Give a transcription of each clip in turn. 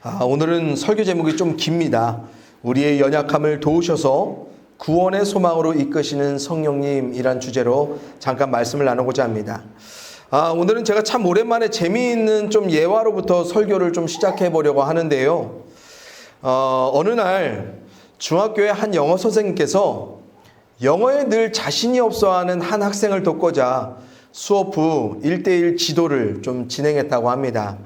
오늘은 설교 제목이 좀 깁니다. 우리의 연약함을 도우셔서 구원의 소망으로 이끄시는 성령님이란 주제로 잠깐 말씀을 나누고자 합니다. 오늘은 제가 참 오랜만에 재미있는 좀 예화로부터 설교를 좀 시작해 보려고 하는데요. 어느 날 중학교의 한 영어 선생님께서 영어에 늘 자신이 없어하는 한 학생을 돕고자 수업 후 1대1 지도를 좀 진행했다고 합니다.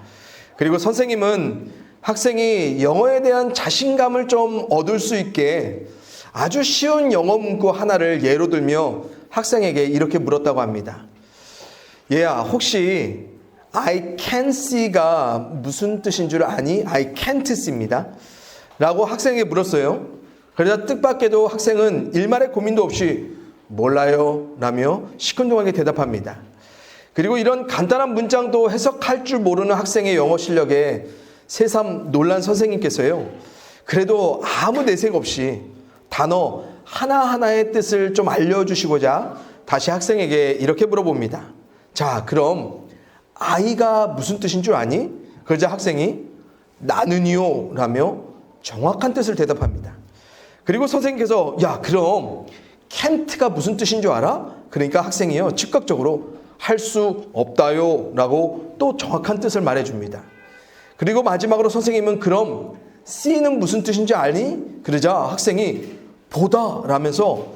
그리고 선생님은 학생이 영어에 대한 자신감을 좀 얻을 수 있게 아주 쉬운 영어 문구 하나를 예로 들며 학생에게 이렇게 물었다고 합니다. 얘야, 혹시 I can see가 무슨 뜻인 줄 아니? I can't see입니다. 라고 학생에게 물었어요. 그러자 뜻밖에도 학생은 일말의 고민도 없이 몰라요 라며 시큰둥하게 대답합니다. 그리고 이런 간단한 문장도 해석할 줄 모르는 학생의 영어 실력에 새삼 놀란 선생님께서요, 그래도 아무 내색 없이 단어 하나하나의 뜻을 좀 알려주시고자 다시 학생에게 이렇게 물어봅니다. 자, 그럼 I가 무슨 뜻인 줄 아니? 그러자 학생이 나는요 라며 정확한 뜻을 대답합니다. 그리고 선생님께서 야, 그럼 can't가 무슨 뜻인 줄 알아? 그러니까 학생이요 즉각적으로 할 수 없다요 라고 또 정확한 뜻을 말해줍니다. 그리고 마지막으로 선생님은 그럼 C는 무슨 뜻인지 아니? 그러자 학생이 보다 라면서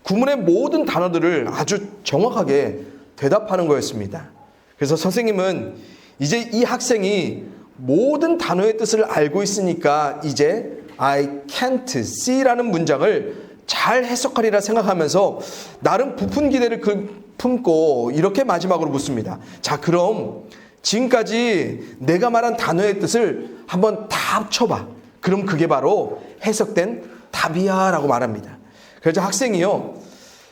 구문의 모든 단어들을 아주 정확하게 대답하는 거였습니다. 그래서 선생님은 이제 이 학생이 모든 단어의 뜻을 알고 있으니까 이제 I can't see라는 문장을 잘 해석하리라 생각하면서 나름 부푼 기대를 품고 이렇게 마지막으로 묻습니다. 자, 그럼 지금까지 내가 말한 단어의 뜻을 한번 다 합쳐봐. 그럼 그게 바로 해석된 답이야 라고 말합니다. 그래서 학생이요,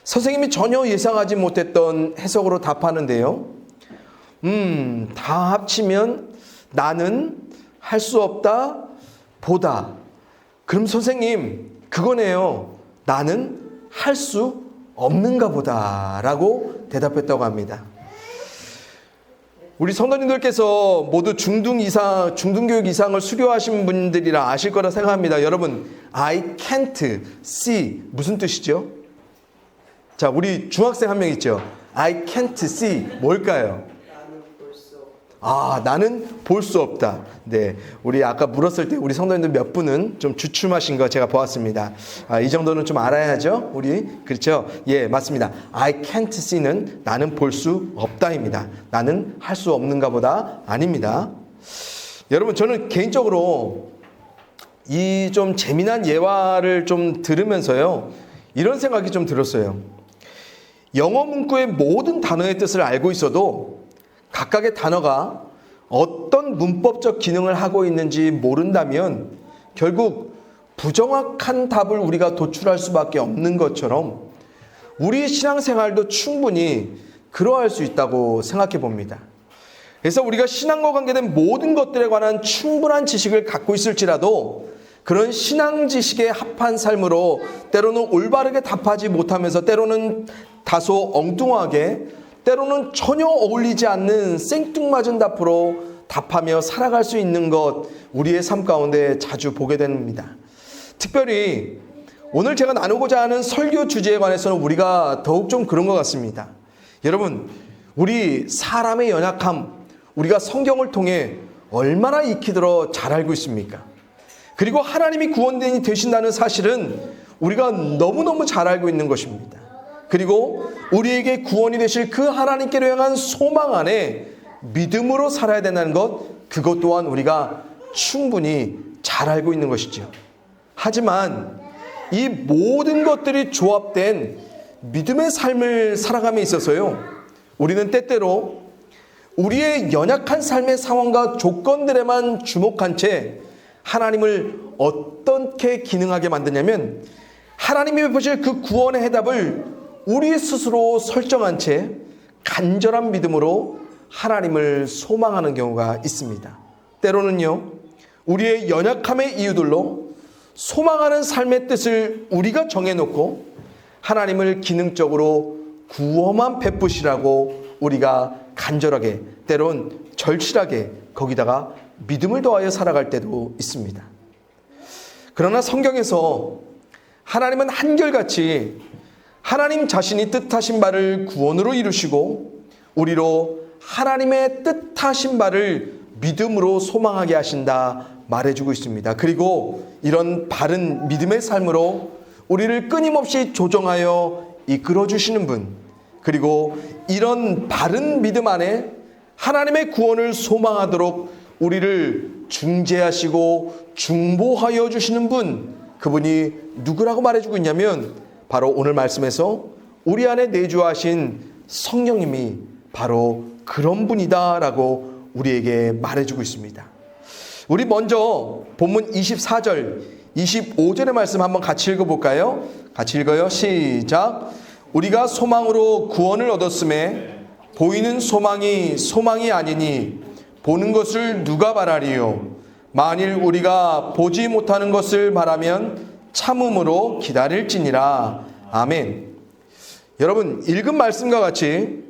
선생님이 전혀 예상하지 못했던 해석으로 답하는데요. 다 합치면 나는 할 수 없다, 보다. 그럼 선생님, 그거네요. 나는 할 수 없는가 보다 라고 대답했다고 합니다. 우리 성도님들께서 모두 중등교육 이상을 수료하신 분들이라 아실 거라 생각합니다. 여러분, I can't see 무슨 뜻이죠? 자, 우리 중학생 한 명 있죠? I can't see 뭘까요? 나는 볼 수 없다. 네, 우리 아까 물었을 때 우리 성도님들 몇 분은 좀 주춤하신 거 제가 보았습니다. 이 정도는 좀 알아야죠, 우리. 그렇죠? 예, 맞습니다. I can't see는 나는 볼 수 없다입니다. 나는 할 수 없는가 보다 아닙니다. 여러분, 저는 개인적으로 이 좀 재미난 예화를 좀 들으면서요, 이런 생각이 좀 들었어요. 영어 문구의 모든 단어의 뜻을 알고 있어도 각각의 단어가 어떤 문법적 기능을 하고 있는지 모른다면 결국 부정확한 답을 우리가 도출할 수밖에 없는 것처럼 우리 신앙생활도 충분히 그러할 수 있다고 생각해 봅니다. 그래서 우리가 신앙과 관계된 모든 것들에 관한 충분한 지식을 갖고 있을지라도 그런 신앙 지식에 합한 삶으로 때로는 올바르게 답하지 못하면서 때로는 다소 엉뚱하게 때로는 전혀 어울리지 않는 생뚱맞은 답으로 답하며 살아갈 수 있는 것, 우리의 삶 가운데 자주 보게 됩니다. 특별히 오늘 제가 나누고자 하는 설교 주제에 관해서는 우리가 더욱 좀 그런 것 같습니다. 여러분, 우리 사람의 연약함, 우리가 성경을 통해 얼마나 익히 들어 잘 알고 있습니까? 그리고 하나님이 구원이 되신다는 사실은 우리가 너무너무 잘 알고 있는 것입니다. 그리고 우리에게 구원이 되실 그 하나님께로 향한 소망 안에 믿음으로 살아야 된다는 것, 그것 또한 우리가 충분히 잘 알고 있는 것이죠. 하지만 이 모든 것들이 조합된 믿음의 삶을 살아감에 있어서요, 우리는 때때로 우리의 연약한 삶의 상황과 조건들에만 주목한 채 하나님을 어떻게 기능하게 만드냐면 하나님이 보실 그 구원의 해답을 우리 스스로 설정한 채 간절한 믿음으로 하나님을 소망하는 경우가 있습니다. 때로는요, 우리의 연약함의 이유들로 소망하는 삶의 뜻을 우리가 정해놓고 하나님을 기능적으로 구원만 베푸시라고 우리가 간절하게, 때론 절실하게 거기다가 믿음을 더하여 살아갈 때도 있습니다. 그러나 성경에서 하나님은 한결같이 하나님 자신이 뜻하신 바를 구원으로 이루시고 우리로 하나님의 뜻하신 바를 믿음으로 소망하게 하신다 말해주고 있습니다. 그리고 이런 바른 믿음의 삶으로 우리를 끊임없이 조정하여 이끌어주시는 분, 그리고 이런 바른 믿음 안에 하나님의 구원을 소망하도록 우리를 중재하시고 중보하여 주시는 분, 그분이 누구라고 말해주고 있냐면 바로 오늘 말씀에서 우리 안에 내주하신 성령님이 바로 그런 분이다 라고 우리에게 말해주고 있습니다. 우리 먼저 본문 24절 25절의 말씀 한번 같이 읽어볼까요? 같이 읽어요. 시작. 우리가 소망으로 구원을 얻었음에 보이는 소망이 아니니 보는 것을 누가 바라리요? 만일 우리가 보지 못하는 것을 바라면 참음으로 기다릴지니라. 아멘. 여러분, 읽은 말씀과 같이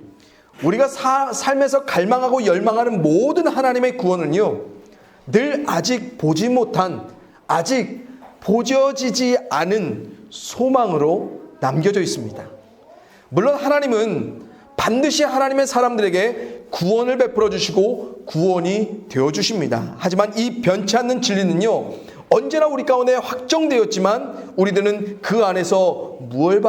우리가 삶에서 갈망하고 열망하는 모든 하나님의 구원은요, 늘 아직 보지 못한, 아직 보여지지 않은 소망으로 남겨져 있습니다. 물론 하나님은 반드시 하나님의 사람들에게 구원을 베풀어 주시고 구원이 되어 주십니다. 하지만 이 변치 않는 진리는요, 언제나 우리 가운데 확정되었지만 우리들은 그 안에서 무엇을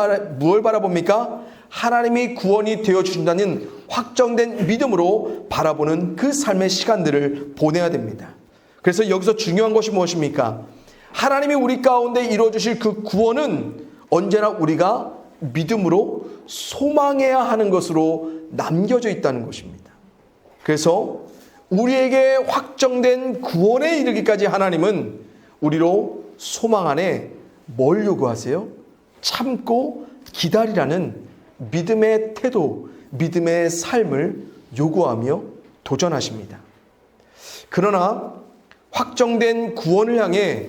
바라봅니까? 하나님이 구원이 되어 주신다는 확정된 믿음으로 바라보는 그 삶의 시간들을 보내야 됩니다. 그래서 여기서 중요한 것이 무엇입니까? 하나님이 우리 가운데 이루어 주실 그 구원은 언제나 우리가 믿음으로 소망해야 하는 것으로 남겨져 있다는 것입니다. 그래서 우리에게 확정된 구원에 이르기까지 하나님은 우리로 소망 안에 뭘 요구하세요? 참고 기다리라는 믿음의 태도, 믿음의 삶을 요구하며 도전하십니다. 그러나 확정된 구원을 향해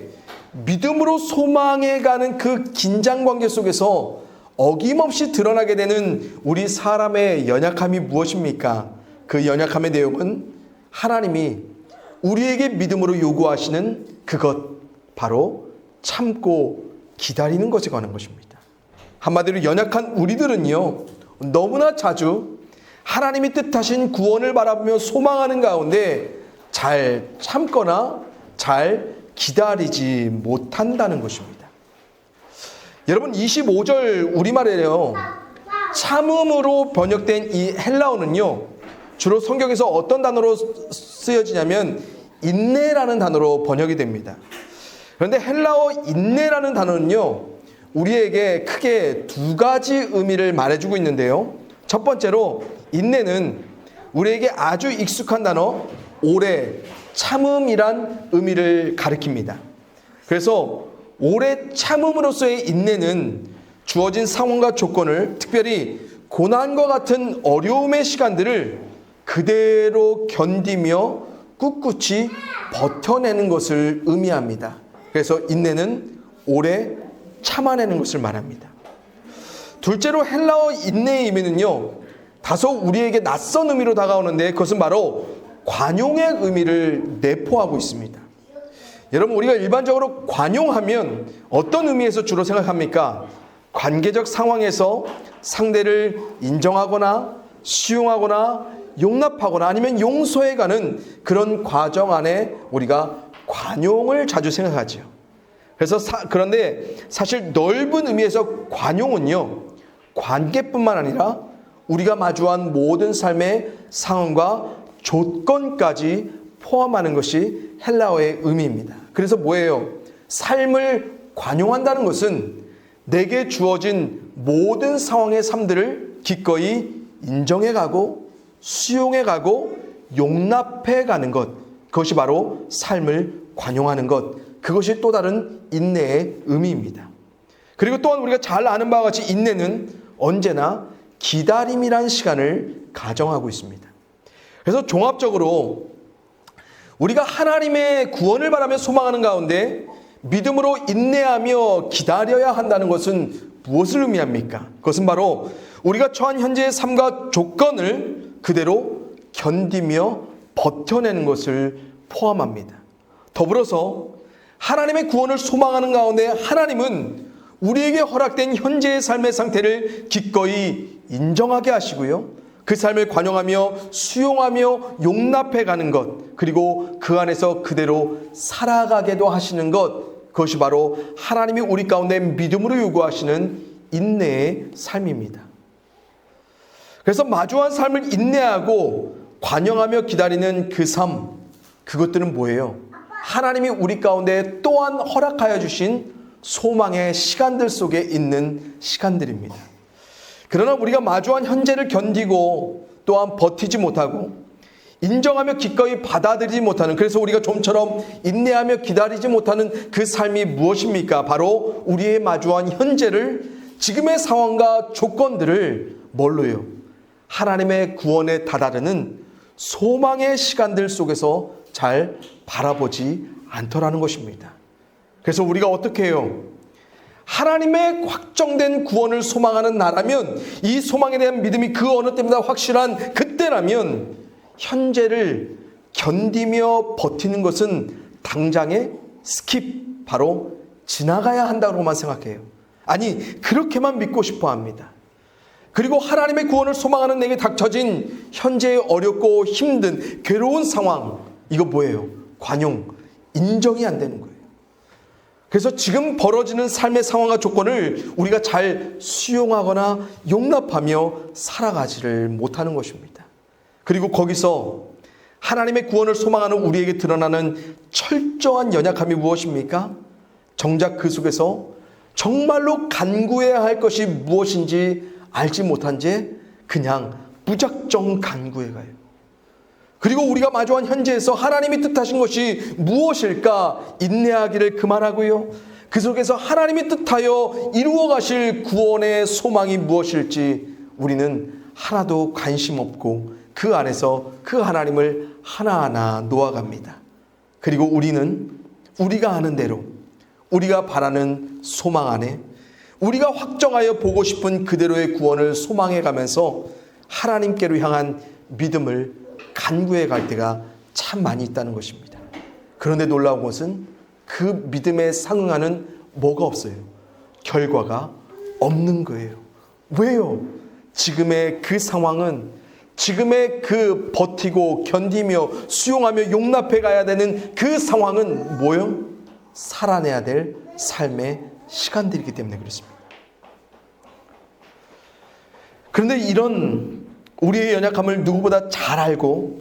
믿음으로 소망해가는 그 긴장관계 속에서 어김없이 드러나게 되는 우리 사람의 연약함이 무엇입니까? 그 연약함의 내용은 하나님이 우리에게 믿음으로 요구하시는 그것, 바로 참고 기다리는 것에 관한 것입니다. 한마디로 연약한 우리들은요, 너무나 자주 하나님이 뜻하신 구원을 바라보며 소망하는 가운데 잘 참거나 잘 기다리지 못한다는 것입니다. 여러분, 25절 우리말에요, 참음으로 번역된 이 헬라어는요, 주로 성경에서 어떤 단어로 쓰여지냐면 인내라는 단어로 번역이 됩니다. 그런데 헬라어 인내라는 단어는요, 우리에게 크게 두 가지 의미를 말해주고 있는데요. 첫 번째로 인내는 우리에게 아주 익숙한 단어 오래, 참음이란 의미를 가리킵니다. 그래서 오래 참음으로서의 인내는 주어진 상황과 조건을, 특별히 고난과 같은 어려움의 시간들을 그대로 견디며 꿋꿋이 버텨내는 것을 의미합니다. 그래서 인내는 오래 참아내는 것을 말합니다. 둘째로 헬라어 인내의 의미는요, 다소 우리에게 낯선 의미로 다가오는데 그것은 바로 관용의 의미를 내포하고 있습니다. 여러분, 우리가 일반적으로 관용하면 어떤 의미에서 주로 생각합니까? 관계적 상황에서 상대를 인정하거나 수용하거나 용납하거나 아니면 용서해가는 그런 과정 안에 우리가 관용을 자주 생각하죠. 그래서 그런데 사실 넓은 의미에서 관용은요, 관계뿐만 아니라 우리가 마주한 모든 삶의 상황과 조건까지 포함하는 것이 헬라어의 의미입니다. 그래서 뭐예요? 삶을 관용한다는 것은 내게 주어진 모든 상황의 삶들을 기꺼이 인정해가고 수용해가고 용납해가는 것, 그것이 바로 삶을 관용하는 것, 그것이 또 다른 인내의 의미입니다. 그리고 또한 우리가 잘 아는 바와 같이 인내는 언제나 기다림이란 시간을 가정하고 있습니다. 그래서 종합적으로 우리가 하나님의 구원을 바라며 소망하는 가운데 믿음으로 인내하며 기다려야 한다는 것은 무엇을 의미합니까? 그것은 바로 우리가 처한 현재의 삶과 조건을 그대로 견디며 버텨내는 것을 포함합니다. 더불어서 하나님의 구원을 소망하는 가운데 하나님은 우리에게 허락된 현재의 삶의 상태를 기꺼이 인정하게 하시고요, 그 삶을 관용하며 수용하며 용납해가는 것, 그리고 그 안에서 그대로 살아가게도 하시는 것, 그것이 바로 하나님이 우리 가운데 믿음으로 요구하시는 인내의 삶입니다. 그래서 마주한 삶을 인내하고 관용하며 기다리는 그 삶, 그것들은 뭐예요? 하나님이 우리 가운데 또한 허락하여 주신 소망의 시간들 속에 있는 시간들입니다. 그러나 우리가 마주한 현재를 견디고 또한 버티지 못하고 인정하며 기꺼이 받아들이지 못하는, 그래서 우리가 좀처럼 인내하며 기다리지 못하는 그 삶이 무엇입니까? 바로 우리의 마주한 현재를, 지금의 상황과 조건들을 뭘로요? 하나님의 구원에 다다르는 소망의 시간들 속에서 잘 바라보지 않더라는 것입니다. 그래서 우리가 어떻게 해요? 하나님의 확정된 구원을 소망하는 나라면, 이 소망에 대한 믿음이 그 어느 때보다 확실한 그때라면 현재를 견디며 버티는 것은 당장의 스킵, 바로 지나가야 한다고만 생각해요. 아니, 그렇게만 믿고 싶어 합니다. 그리고 하나님의 구원을 소망하는 내게 닥쳐진 현재의 어렵고 힘든 괴로운 상황, 이거 뭐예요? 관용, 인정이 안 되는 거예요. 그래서 지금 벌어지는 삶의 상황과 조건을 우리가 잘 수용하거나 용납하며 살아가지를 못하는 것입니다. 그리고 거기서 하나님의 구원을 소망하는 우리에게 드러나는 철저한 연약함이 무엇입니까? 정작 그 속에서 정말로 간구해야 할 것이 무엇인지 알지 못한 채 그냥 무작정 간구해 가요. 그리고 우리가 마주한 현재에서 하나님이 뜻하신 것이 무엇일까 인내하기를 그만하고요, 그 속에서 하나님이 뜻하여 이루어 가실 구원의 소망이 무엇일지 우리는 하나도 관심 없고 그 안에서 그 하나님을 하나하나 놓아갑니다. 그리고 우리는 우리가 아는 대로, 우리가 바라는 소망 안에, 우리가 확정하여 보고 싶은 그대로의 구원을 소망해 가면서 하나님께로 향한 믿음을 간구해 갈 때가 참 많이 있다는 것입니다. 그런데 놀라운 것은 그 믿음에 상응하는 뭐가 없어요? 결과가 없는 거예요. 왜요? 지금의 그 상황은, 지금의 그 버티고 견디며 수용하며 용납해 가야 되는 그 상황은 뭐요? 살아내야 될 삶의 시간들이기 때문에 그렇습니다. 그런데 이런 우리의 연약함을 누구보다 잘 알고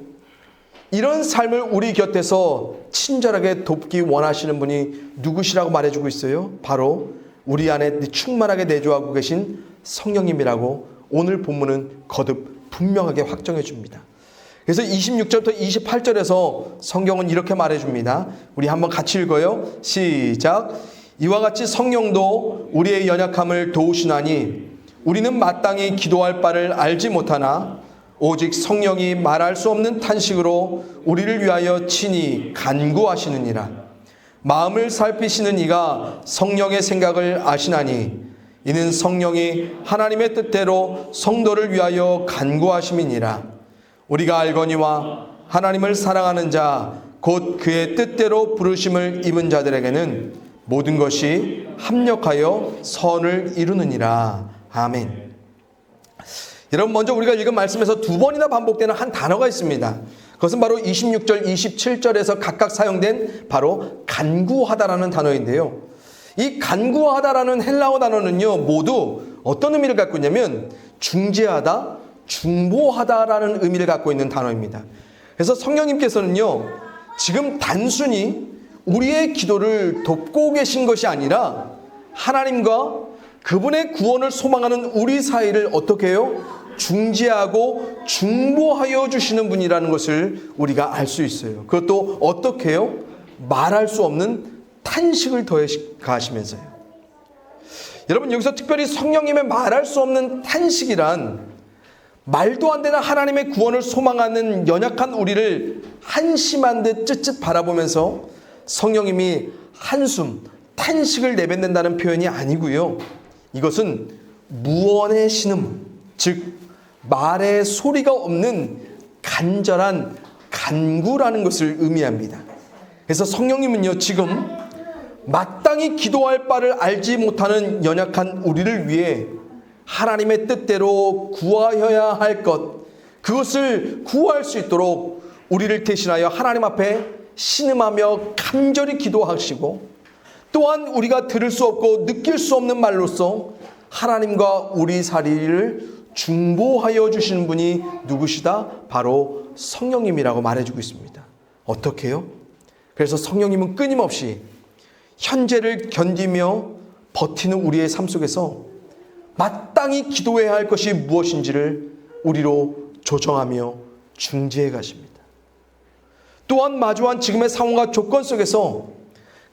이런 삶을 우리 곁에서 친절하게 돕기 원하시는 분이 누구시라고 말해주고 있어요? 바로 우리 안에 충만하게 내주하고 계신 성령님이라고 오늘 본문은 거듭 분명하게 확정해 줍니다. 그래서 26절부터 28절에서 성경은 이렇게 말해줍니다. 우리 한번 같이 읽어요. 시작. 이와 같이 성령도 우리의 연약함을 도우시나니 우리는 마땅히 기도할 바를 알지 못하나 오직 성령이 말할 수 없는 탄식으로 우리를 위하여 친히 간구하시느니라. 마음을 살피시는 이가 성령의 생각을 아시나니 이는 성령이 하나님의 뜻대로 성도를 위하여 간구하심이니라. 우리가 알거니와 하나님을 사랑하는 자 곧 그의 뜻대로 부르심을 입은 자들에게는 모든 것이 합력하여 선을 이루느니라. 아멘. 여러분, 먼저 우리가 읽은 말씀에서 두 번이나 반복되는 한 단어가 있습니다. 그것은 바로 26절, 27절에서 각각 사용된 바로 간구하다라는 단어인데요. 이 간구하다라는 헬라어 단어는요, 모두 어떤 의미를 갖고 있냐면 중재하다, 중보하다라는 의미를 갖고 있는 단어입니다. 그래서 성령님께서는요, 지금 단순히 우리의 기도를 돕고 계신 것이 아니라 하나님과 그분의 구원을 소망하는 우리 사이를 어떻게 해요? 중재하고 중보하여 주시는 분이라는 것을 우리가 알 수 있어요. 그것도 어떻게 해요? 말할 수 없는 탄식을 더해 가시면서요. 여러분, 여기서 특별히 성령님의 말할 수 없는 탄식이란 말도 안 되는 하나님의 구원을 소망하는 연약한 우리를 한심한 듯 쯧쯧 바라보면서 성령님이 한숨, 탄식을 내뱉는다는 표현이 아니고요. 이것은 무언의 신음, 즉 말의 소리가 없는 간절한 간구라는 것을 의미합니다. 그래서 성령님은요, 지금 마땅히 기도할 바를 알지 못하는 연약한 우리를 위해 하나님의 뜻대로 구하여야 할 것, 그것을 구할 수 있도록 우리를 대신하여 하나님 앞에 신음하며 간절히 기도하시고, 또한 우리가 들을 수 없고 느낄 수 없는 말로써 하나님과 우리 사이를 중보하여 주시는 분이 누구시다? 바로 성령님이라고 말해주고 있습니다. 어떻게요? 그래서 성령님은 끊임없이 현재를 견디며 버티는 우리의 삶 속에서 마땅히 기도해야 할 것이 무엇인지를 우리로 조정하며 중지해 가십니다. 또한 마주한 지금의 상황과 조건 속에서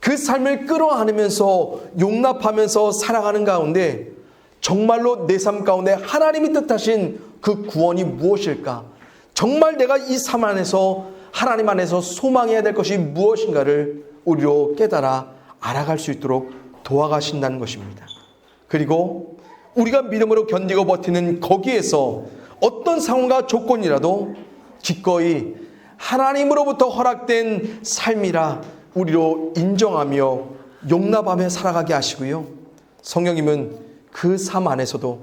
그 삶을 끌어안으면서 용납하면서 살아가는 가운데 정말로 내 삶 가운데 하나님이 뜻하신 그 구원이 무엇일까? 정말 내가 이 삶 안에서 하나님 안에서 소망해야 될 것이 무엇인가를 우리로 깨달아 알아갈 수 있도록 도와가신다는 것입니다. 그리고 우리가 믿음으로 견디고 버티는 거기에서 어떤 상황과 조건이라도 기꺼이 하나님으로부터 허락된 삶이라 우리로 인정하며 용납하며 살아가게 하시고요. 성령님은 그 삶 안에서도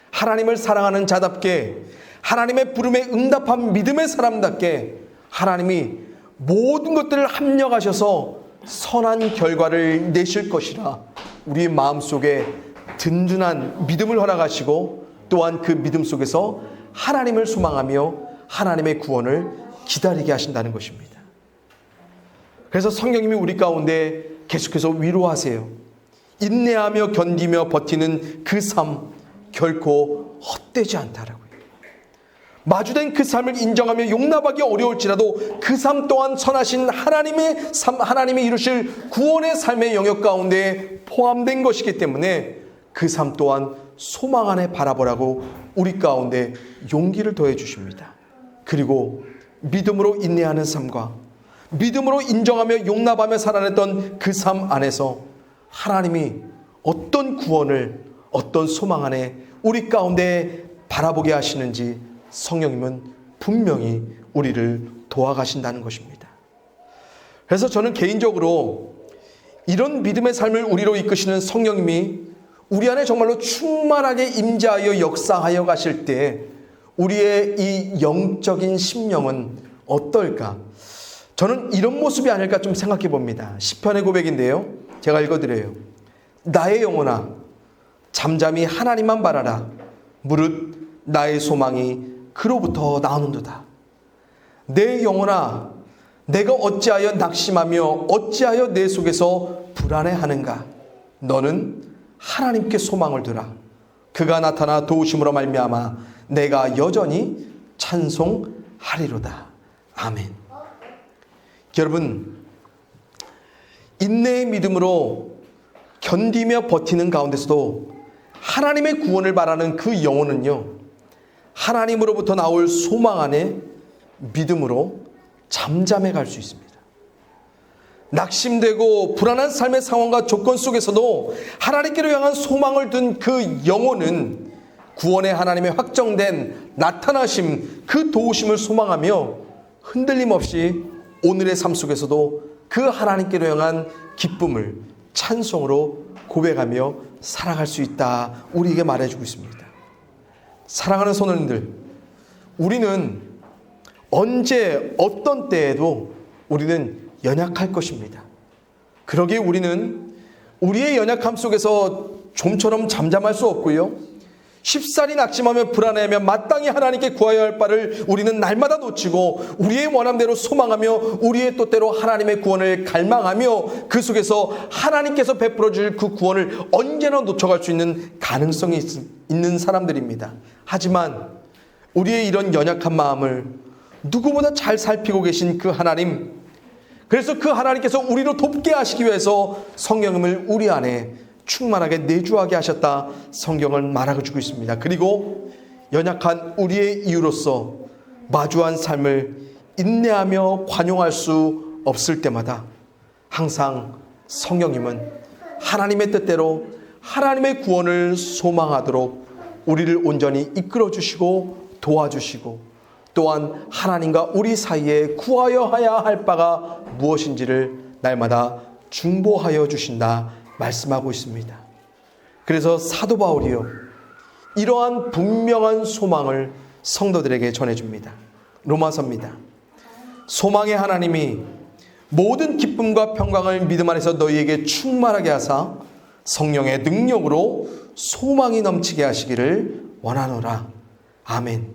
하나님을 사랑하는 자답게, 하나님의 부름에 응답한 믿음의 사람답게 하나님이 모든 것들을 합력하셔서 선한 결과를 내실 것이라 우리 마음속에 든든한 믿음을 허락하시고, 또한 그 믿음 속에서 하나님을 소망하며 하나님의 구원을 기다리게 하신다는 것입니다. 그래서 성령님이 우리 가운데 계속해서 위로하세요. 인내하며 견디며 버티는 그 삶 결코 헛되지 않다라고요. 마주된 그 삶을 인정하며 용납하기 어려울지라도 그 삶 또한 선하신 하나님의 삶, 하나님이 이루실 구원의 삶의 영역 가운데 포함된 것이기 때문에 그 삶 또한 소망 안에 바라보라고 우리 가운데 용기를 더해 주십니다. 그리고 믿음으로 인내하는 삶과 믿음으로 인정하며 용납하며 살아냈던 그 삶 안에서 하나님이 어떤 구원을, 어떤 소망 안에 우리 가운데 바라보게 하시는지 성령님은 분명히 우리를 도와가신다는 것입니다. 그래서 저는 개인적으로 이런 믿음의 삶을 우리로 이끄시는 성령님이 우리 안에 정말로 충만하게 임재하여 역사하여 가실 때 우리의 이 영적인 심령은 어떨까? 저는 이런 모습이 아닐까 좀 생각해 봅니다. 시편의 고백인데요, 제가 읽어드려요. 나의 영혼아 잠잠히 하나님만 바라라. 무릇 나의 소망이 그로부터 나오는도다. 내 영혼아 내가 어찌하여 낙심하며 어찌하여 내 속에서 불안해하는가? 너는 하나님께 소망을 두라. 그가 나타나 도우심으로 말미암아 내가 여전히 찬송하리로다. 아멘. 여러분, 인내의 믿음으로 견디며 버티는 가운데서도 하나님의 구원을 바라는 그 영혼은요, 하나님으로부터 나올 소망 안에 믿음으로 잠잠해 갈 수 있습니다. 낙심되고 불안한 삶의 상황과 조건 속에서도 하나님께로 향한 소망을 둔 그 영혼은 구원의 하나님의 확정된 나타나심, 그 도우심을 소망하며 흔들림 없이 오늘의 삶 속에서도 그 하나님께로 향한 기쁨을 찬송으로 고백하며 살아갈 수 있다, 우리에게 말해주고 있습니다. 사랑하는 성도님들, 우리는 언제 어떤 때에도 우리는 연약할 것입니다. 그러기에 우리는 우리의 연약함 속에서 좀처럼 잠잠할 수 없고요, 쉽사리 낙심하며 불안해하며 마땅히 하나님께 구하여야 할 바를 우리는 날마다 놓치고 우리의 원함대로 소망하며 우리의 뜻대로 하나님의 구원을 갈망하며 그 속에서 하나님께서 베풀어 줄 그 구원을 언제나 놓쳐갈 수 있는 가능성이 있는 사람들입니다. 하지만 우리의 이런 연약한 마음을 누구보다 잘 살피고 계신 그 하나님, 그래서 그 하나님께서 우리로 돕게 하시기 위해서 성령님을 우리 안에 충만하게 내주하게 하셨다, 성경은 말하고 주고 있습니다. 그리고 연약한 우리의 이유로서 마주한 삶을 인내하며 관용할 수 없을 때마다 항상 성령님은 하나님의 뜻대로 하나님의 구원을 소망하도록 우리를 온전히 이끌어 주시고 도와주시고, 또한 하나님과 우리 사이에 구하여야 할 바가 무엇인지를 날마다 중보하여 주신다 말씀하고 있습니다. 그래서 사도 바울이요, 이러한 분명한 소망을 성도들에게 전해줍니다. 로마서입니다. 소망의 하나님이 모든 기쁨과 평강을 믿음 안에서 너희에게 충만하게 하사 성령의 능력으로 소망이 넘치게 하시기를 원하노라. 아멘.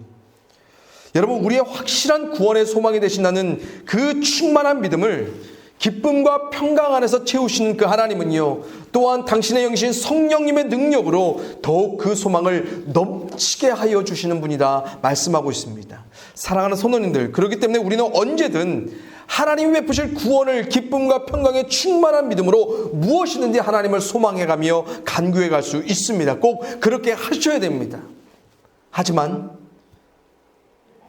여러분, 우리의 확실한 구원의 소망이 되신다는 그 충만한 믿음을 기쁨과 평강 안에서 채우시는 그 하나님은요, 또한 당신의 영이신 성령님의 능력으로 더욱 그 소망을 넘치게 하여 주시는 분이다 말씀하고 있습니다. 사랑하는 성도님들, 그렇기 때문에 우리는 언제든 하나님이 베푸실 구원을 기쁨과 평강의 충만한 믿음으로 무엇이든지 하나님을 소망해가며 간구해 갈 수 있습니다. 꼭 그렇게 하셔야 됩니다. 하지만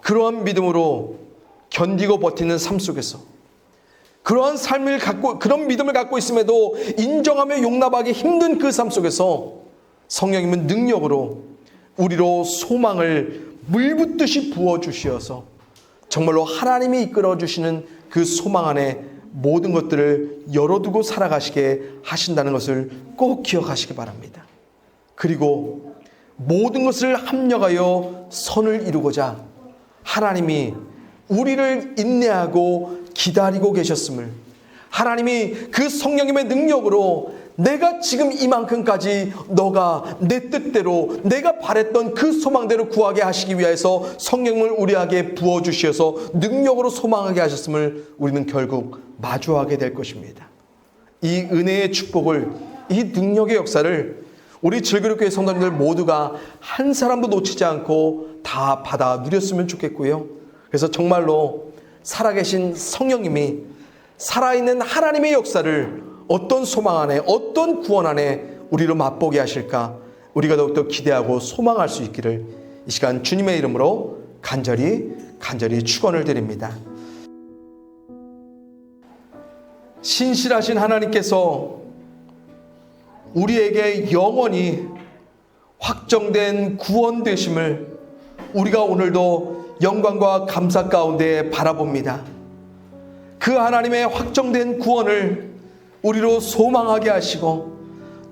그러한 믿음으로 견디고 버티는 삶 속에서 그러한 삶을 갖고, 그런 믿음을 갖고 있음에도 인정하며 용납하기 힘든 그 삶 속에서 성령님은 능력으로 우리로 소망을 물붓듯이 부어주시어서 정말로 하나님이 이끌어주시는 그 소망 안에 모든 것들을 열어두고 살아가시게 하신다는 것을 꼭 기억하시기 바랍니다. 그리고 모든 것을 합력하여 선을 이루고자 하나님이 우리를 인내하고 기다리고 계셨음을, 하나님이 그 성령님의 능력으로 내가 지금 이만큼까지 너가 내 뜻대로 내가 바랬던 그 소망대로 구하게 하시기 위해서 성령을 우리에게 부어주셔서 능력으로 소망하게 하셨음을 우리는 결국 마주하게 될 것입니다. 이 은혜의 축복을, 이 능력의 역사를 우리 즐거롭게 성도님들 모두가 한 사람도 놓치지 않고 다 받아 누렸으면 좋겠고요. 그래서 정말로 살아계신 성령님이 살아있는 하나님의 역사를 어떤 소망 안에, 어떤 구원 안에 우리로 맛보게 하실까, 우리가 더욱더 기대하고 소망할 수 있기를 이 시간 주님의 이름으로 간절히 축원을 드립니다. 신실하신 하나님께서 우리에게 영원히 확정된 구원 되심을 우리가 오늘도 영광과 감사 가운데 바라봅니다. 그 하나님의 확정된 구원을 우리로 소망하게 하시고,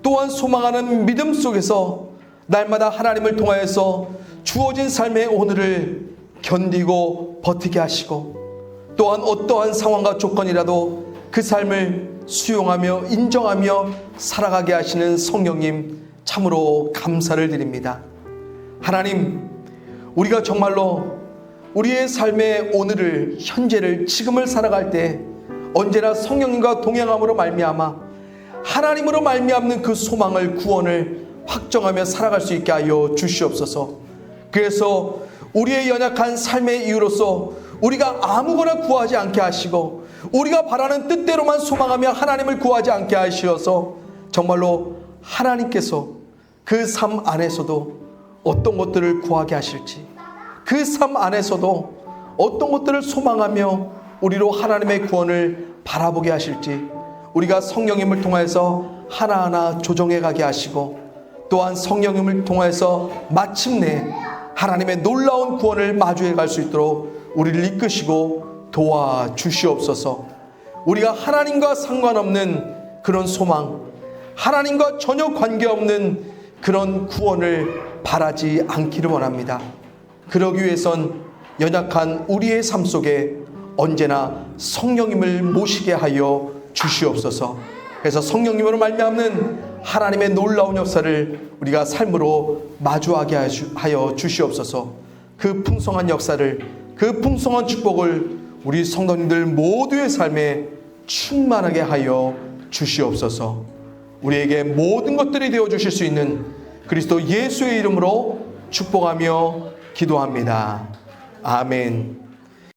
또한 소망하는 믿음 속에서 날마다 하나님을 통하여서 주어진 삶의 오늘을 견디고 버티게 하시고, 또한 어떠한 상황과 조건이라도 그 삶을 수용하며 인정하며 살아가게 하시는 성령님, 참으로 감사를 드립니다. 하나님, 우리가 정말로 우리의 삶의 오늘을, 현재를, 지금을 살아갈 때 언제나 성령님과 동행함으로 말미암아 하나님으로 말미암는 그 소망을, 구원을 확정하며 살아갈 수 있게 하여 주시옵소서. 그래서 우리의 연약한 삶의 이유로서 우리가 아무거나 구하지 않게 하시고 우리가 바라는 뜻대로만 소망하며 하나님을 구하지 않게 하시어서 정말로 하나님께서 그 삶 안에서도 어떤 것들을 구하게 하실지, 그 삶 안에서도 어떤 것들을 소망하며 우리로 하나님의 구원을 바라보게 하실지 우리가 성령님을 통해서 하나하나 조정해 가게 하시고, 또한 성령님을 통해서 마침내 하나님의 놀라운 구원을 마주해 갈 수 있도록 우리를 이끄시고 도와주시옵소서. 우리가 하나님과 상관없는 그런 소망, 하나님과 전혀 관계없는 그런 구원을 바라지 않기를 원합니다. 그러기 위해선 연약한 우리의 삶 속에 언제나 성령님을 모시게 하여 주시옵소서. 그래서 성령님으로 말미암는 하나님의 놀라운 역사를 우리가 삶으로 마주하게 하여 주시옵소서. 그 풍성한 역사를, 그 풍성한 축복을 우리 성도님들 모두의 삶에 충만하게 하여 주시옵소서. 우리에게 모든 것들이 되어 주실 수 있는 그리스도 예수의 이름으로 축복하며 기도합니다. 아멘.